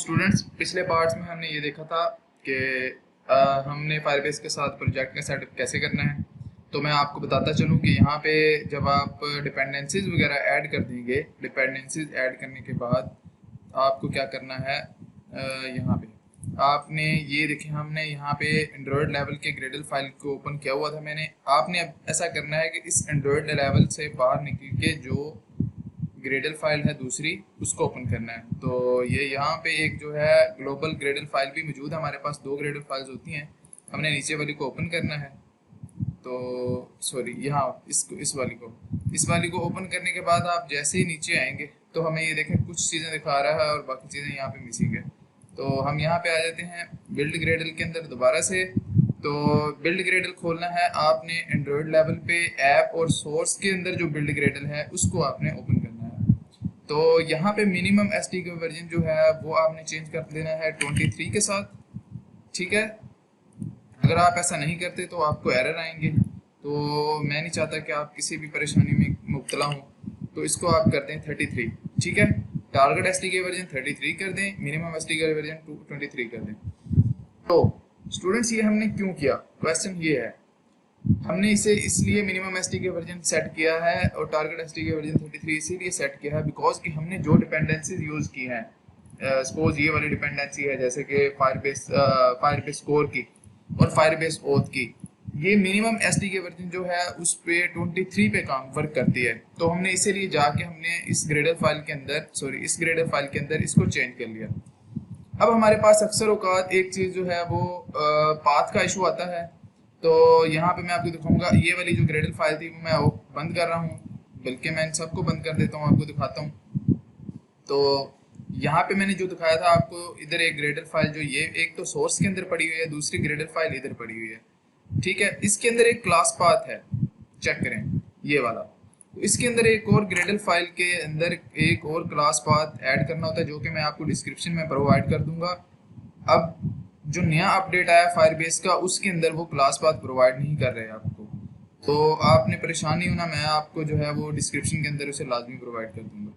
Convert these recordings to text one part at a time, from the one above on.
Students, पिछले parts में हमने ये देखा था कि हमने फायरबेस के साथ प्रोजेक्ट का सेटअप कैसे करना है। तो मैं आपको बताता चलूँ कि यहाँ पे जब आप डिपेंडेंसीज वगैरह ऐड कर देंगे, डिपेंडेंसीज ऐड करने के बाद आपको क्या करना है, यहाँ पे आपने ये देखें, हमने यहाँ पे एंड्रॉयड लेवल के ग्रेडल फाइल को ओपन किया हुआ था मैंने। आपने अब ऐसा करना है कि इस एंड्रॉयड लेवल से बाहर निकल के जो ग्रेडल फाइल है दूसरी, उसको ओपन करना है। तो ये यहाँ पे एक जो है ग्लोबल ग्रेडल फाइल भी मौजूद है, हमारे पास दो ग्रेडल फाइल्स होती हैं। हमने नीचे वाली को ओपन करना है, तो सॉरी यहाँ इस वाली को ओपन करने के बाद आप जैसे ही नीचे आएंगे तो हमें ये देखें कुछ चीज़ें दिखा रहा है और बाकी चीज़ें यहाँ पे मिसिंग है। तो हम यहाँ पे आ जाते हैं बिल्ड ग्रेडल के अंदर दोबारा से। तो बिल्ड ग्रेडल खोलना है आपने एंड्रॉयड लेवल पे, ऐप और सोर्स के अंदर जो बिल्ड ग्रेडल है उसको आपने ओपन करना है। तो यहाँ पे मिनिमम एसटीके वर्जन जो है वो आपने चेंज कर देना है 23 के साथ, ठीक है। अगर आप ऐसा नहीं करते तो आपको एरर आएंगे, तो मैं नहीं चाहता कि आप किसी भी परेशानी में मुब्तला हों, तो इसको आप करते हैं 33, ठीक है। टारगेट एसटीके वर्जन 33 कर दें, मिनिमम एसटीके वर्जन 23 कर दें। तो स्टूडेंट्स, ये हमने क्यों किया, क्वेश्चन ये है। हमने इसे इसलिए मिनिमम एसटीके वर्जन सेट किया है और टारगेट एसटीके वर्जन 33 इसीलिए सेट किया है बिकॉज कि हमने जो डिपेंडेंसीज यूज़ की हैं, सपोज ये वाली डिपेंडेंसी है जैसे कि फायरबेस कोर की और फायरबेस ओथ की, ये मिनिमम एसटीके वर्जन जो है उस पे 23 पे काम वर्क करती है। तो हमने इसीलिए जाके हमने इस ग्रेडल फाइल के अंदर इसको चेंज कर लिया। अब हमारे पास अक्सर औकात एक चीज़ जो है वो पाथ का इशू आता है। तो यहाँ पे मैं आपको दिखाऊंगा, ये वाली जो ग्रेडल फाइल थी वो मैं बंद कर रहा हूँ, बल्कि मैं इन सबको बंद कर देता हूँ, आपको दिखाता हूँ। तो यहाँ पे मैंने जो दिखाया था आपको, इधर एक ग्रेडल फाइल जो ये एक तो सोर्स के अंदर पड़ी हुई है, दूसरी ग्रेडल फाइल इधर पड़ी हुई है, ठीक है। इसके अंदर एक क्लास पाथ है, चेक करें ये वाला। तो इसके अंदर एक और ग्रेडल फाइल के अंदर एक और क्लास पाथ ऐड करना होता है, जो कि मैं आपको डिस्क्रिप्शन में प्रोवाइड कर दूंगा। अब जो नया अपडेट आया फायरबेस का, उसके अंदर वो क्लास पाथ प्रोवाइड नहीं कर रहे आपको, तो आपने परेशान नहीं होना, मैं आपको जो है वो डिस्क्रिप्शन के अंदर उसे लाजमी प्रोवाइड कर दूंगा।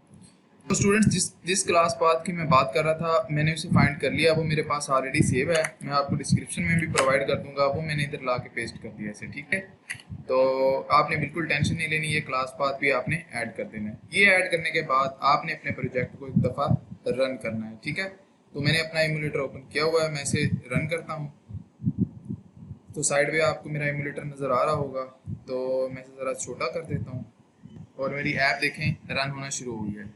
तो स्टूडेंट्स, जिस क्लास पाथ की मैं बात कर रहा था, मैंने उसे फाइंड कर लिया, वो मेरे पास ऑलरेडी सेव है, मैं आपको डिस्क्रिप्शन में भी प्रोवाइड कर दूंगा, वो मैंने इधर ला के पेस्ट कर दिया इसे, ठीक है। तो आपने बिल्कुल टेंशन नहीं लेनी, ये क्लास पाथ भी आपने ऐड कर देना है। ये ऐड करने के बाद आपने अपने प्रोजेक्ट को एक दफ़ा रन करना है, ठीक है। तो मैंने अपना एमुलेटर ओपन किया हुआ है, मैं इसे रन करता हूँ। तो साइड पे आपको मेरा एमुलेटर नज़र आ रहा होगा, तो मैं इसे ज़रा छोटा कर देता हूँ और मेरी ऐप देखें रन होना शुरू हो गया है।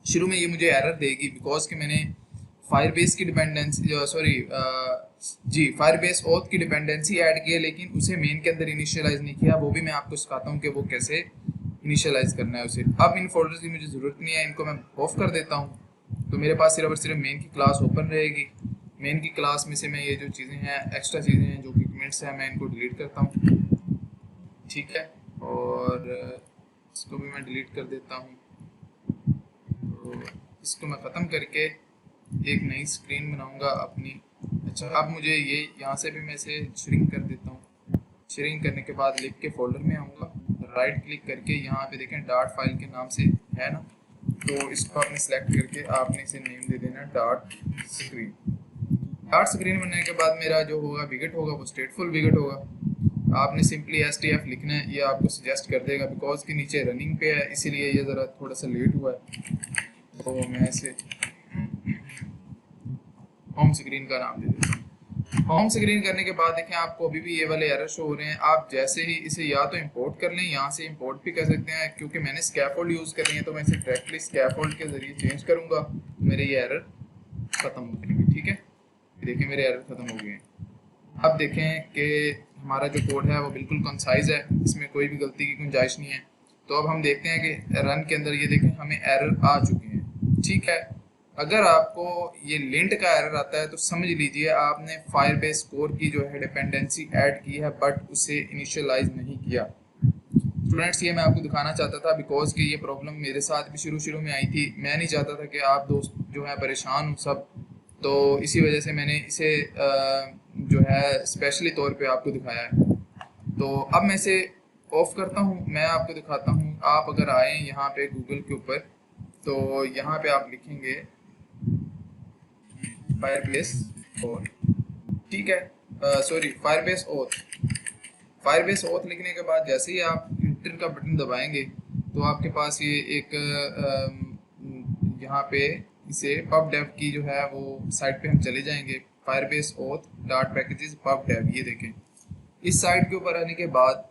शुरू में ये मुझे एरर देगी बिकॉज कि मैंने फायरबेस की फायरबेस ओथ की डिपेंडेंसी ऐड की है, लेकिन उसे मेन के अंदर इनिशियलाइज नहीं किया। वो भी मैं आपको सिखाता हूँ कि वो कैसे इनिशियलाइज करना है उसे। अब इन फोल्डर्स की मुझे ज़रूरत नहीं है, इनको मैं ऑफ कर देता हूँ, तो मेरे पास सिर्फ और सिर्फ मेन की क्लास ओपन रहेगी। मेन की क्लास में से मैं ये जो चीज़ें हैं, एक्स्ट्रा चीज़ें हैं जो कि कमेंट्स हैं, मैं इनको डिलीट करता हूँ, ठीक है। और इसको भी मैं डिलीट कर देता हूँ। तो इसको मैं ख़त्म करके एक नई स्क्रीन बनाऊंगा अपनी। अच्छा, अब मुझे ये यहाँ से भी मैं इसे श्रिंक कर देता हूँ। श्रिंक करने के बाद लिख के फोल्डर में आऊँगा, राइट क्लिक करके यहाँ पे देखें डॉट फाइल के नाम से है ना, तो इसको आपने सेलेक्ट करके आपने इसे नेम दे देना डॉट स्क्रीन। डॉट स्क्रीन बनने के बाद मेरा जो होगा विगेट होगा वो स्टेटफुल विगेट होगा। आपने सिंपली STF लिखना है, ये आपको सजेस्ट कर देगा बिकॉज कि नीचे रनिंग पे है, इसीलिए ये ज़रा थोड़ा सा लेट हुआ है। तो मैं इसे होम स्क्रीन का नाम दे देता हूँ। होम स्क्रीन करने के बाद देखें आपको अभी भी ये वाले एरर शो हो रहे हैं। आप जैसे ही इसे या तो इंपोर्ट कर लें, यहाँ से इंपोर्ट भी कर सकते हैं, क्योंकि मैंने स्कैफोल्ड यूज़ करनी है तो मैं इसे डायरेक्टली स्कैफोल्ड के जरिए चेंज करूँगा, तो मेरे ये एरर ख़त्म हो जाएंगे, ठीक है। देखिए मेरे एरर ख़त्म हो गए हैं। अब देखें कि हमारा जो कोड है वो बिल्कुल कंसाइज है, इसमें कोई भी गलती की गुंजाइश नहीं है। तो अब हम देखते हैं कि रन के अंदर ये देखें हमें एरर आ चुके हैं, ठीक है। अगर आपको ये लिंट का एरर आता है तो समझ लीजिए आपने फायरबेस कोर की जो है डिपेंडेंसी ऐड की है बट उसे इनिशियलाइज नहीं किया। स्टूडेंट्स, ये मैं आपको दिखाना चाहता था बिकॉज कि ये प्रॉब्लम मेरे साथ भी शुरू में आई थी। मैं नहीं चाहता था कि आप दोस्त जो है परेशान हो सब, तो इसी वजह से मैंने इसे जो है स्पेशली तौर पे आपको दिखाया है। तो अब मैं इसे ऑफ करता हूँ, मैं आपको दिखाता हूँ। आप अगर आए यहाँ पे गूगल के ऊपर तो यहाँ पे आप लिखेंगे फायरबेस ओथ, ठीक है, sorry Firebase oath. Firebase oath लिखने के बाद जैसे ही आप इंटर का बटन दबाएंगे तो आपके पास ये एक यहाँ पे इसे पब डेव की जो है वो साइट पे हम चले जाएंगे, Firebase auth dot packages pub dev, ये देखें। इस साइट के ऊपर आने के बाद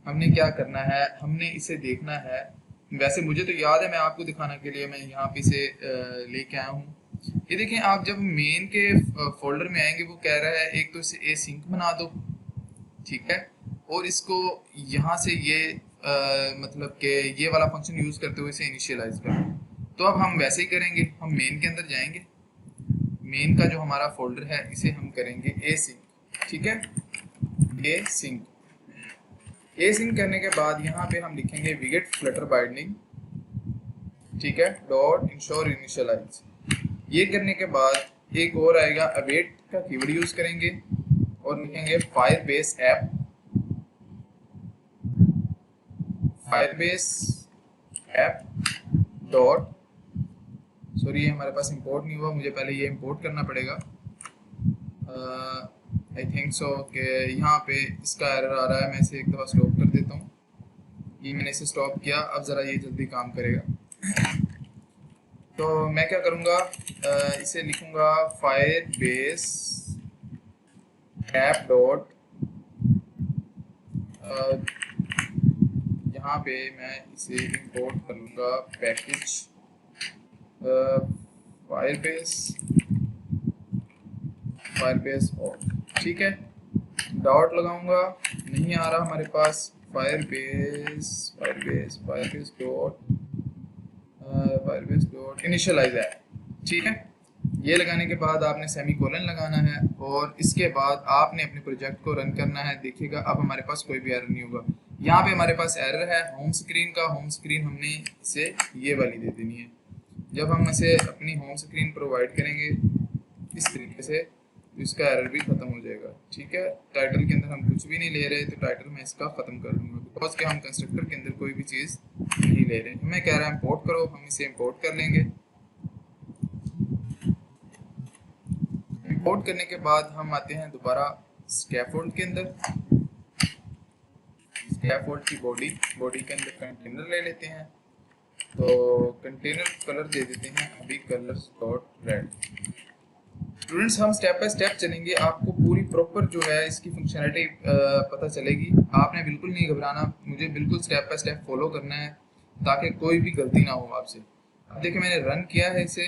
हमने क्या करना है, हमने इसे देखना है। वैसे मुझे तो याद है, मैं आपको दिखाने के लिए मैं यहाँ पे इसे लेके आया हूँ। ये देखें, आप जब मेन के फोल्डर में आएंगे वो कह रहा है एक तो इसे ए सिंक बना दो, ठीक है, और इसको यहाँ से ये मतलब कि ये वाला फंक्शन यूज करते हुए इसे इनिशियलाइज करें। तो अब हम वैसे ही करेंगे, हम मेन के अंदर जाएंगे, मेन का जो हमारा फोल्डर है इसे हम करेंगे ए सिंक, ठीक है, ए सिंक। ए सिंक करने के बाद यहाँ पे हम लिखेंगे विगेट फ्लटर बाइंडिंग, ठीक है, डॉट इंश्योर इनिशियलाइज। ये करने के बाद एक और आएगा, अवेट का कीवर्ड यूज करेंगे और लिखेंगे Firebase app, Firebase app dot, sorry ये हमारे पास इंपोर्ट नहीं हुआ, मुझे पहले ये इंपोर्ट करना पड़ेगा। आई थिंक सो कि यहाँ पे इसका एरर आ रहा है, मैं इसे एक दफ़ा स्टॉप कर देता हूँ। ये मैंने इसे स्टॉप किया, अब ज़रा ये जल्दी काम करेगा। तो मैं क्या करूँगा, इसे लिखूँगा फायरबेस ऐप डॉट, यहाँ पे मैं इसे इंपोर्ट कर लूँगा पैकेज फायरबेस और, ठीक है, डॉट लगाऊंगा, नहीं आ रहा हमारे पास, फायरबेस डॉट इनिशियलाइज है, ठीक है। ये लगाने के बाद आपने सेमीकोलन लगाना है और इसके बाद आपने अपने प्रोजेक्ट को रन करना है। देखिएगा अब हमारे पास कोई भी एरर नहीं होगा। यहाँ पे हमारे पास एरर है होम स्क्रीन का, होम स्क्रीन हमने इसे ये वाली दे देनी है। जब हम इसे अपनी होम स्क्रीन प्रोवाइड करेंगे इस तरीके से तो इसका एरर भी खत्म हो जाएगा, ठीक है। टाइटल के अंदर हम कुछ भी नहीं ले रहे तो टाइटल मैं इसका खत्म कर दूंगा, बिकॉज कि हम कंस्ट्रक्टर के अंदर कोई भी चीज़ नहीं ले रहे। हमें कह रहा है इंपोर्ट करो, हम इसे इंपोर्ट कर लेंगे। इंपोर्ट करने के बाद हम आते हैं दोबारा स्कैफोल्ड के अंदर, स्कैफोल्ड की बॉडी के अंदर कंटेनर ले लेते हैं। तो कंटेनर कलर दे देते हैं अभी कलर्स डॉट रेड। स्टूडेंट्स हम स्टेप बाय स्टेप चलेंगे, आपको पूरी प्रॉपर जो है इसकी फंक्शनैलिटी पता चलेगी। आपने बिल्कुल नहीं घबराना, मुझे बिल्कुल स्टेप बाय स्टेप फॉलो करना है ताकि कोई भी गलती ना हो आपसे। अब देखिए मैंने रन किया है इसे,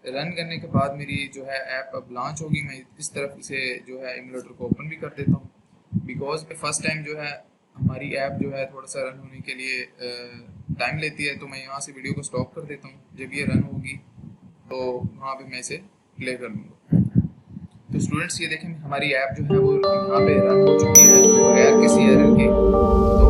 रन करने के बाद मेरी जो है ऐप अब लॉन्च होगी। मैं इस तरफ इसे जो है एमुलेटर को ओपन भी कर देता हूँ, बिकॉज फर्स्ट टाइम जो है हमारी ऐप जो है थोड़ा सा रन होने के लिए टाइम लेती है। तो मैं यहाँ से वीडियो को स्टॉप कर देता हूँ, जब ये रन होगी तो वहाँ पे मैं इसे प्ले कर लूँगा। तो स्टूडेंट्स ये देखें हमारी ऐप जो है वो यहाँ पे रन हो चुकी है बगैर किसी एरर के। तो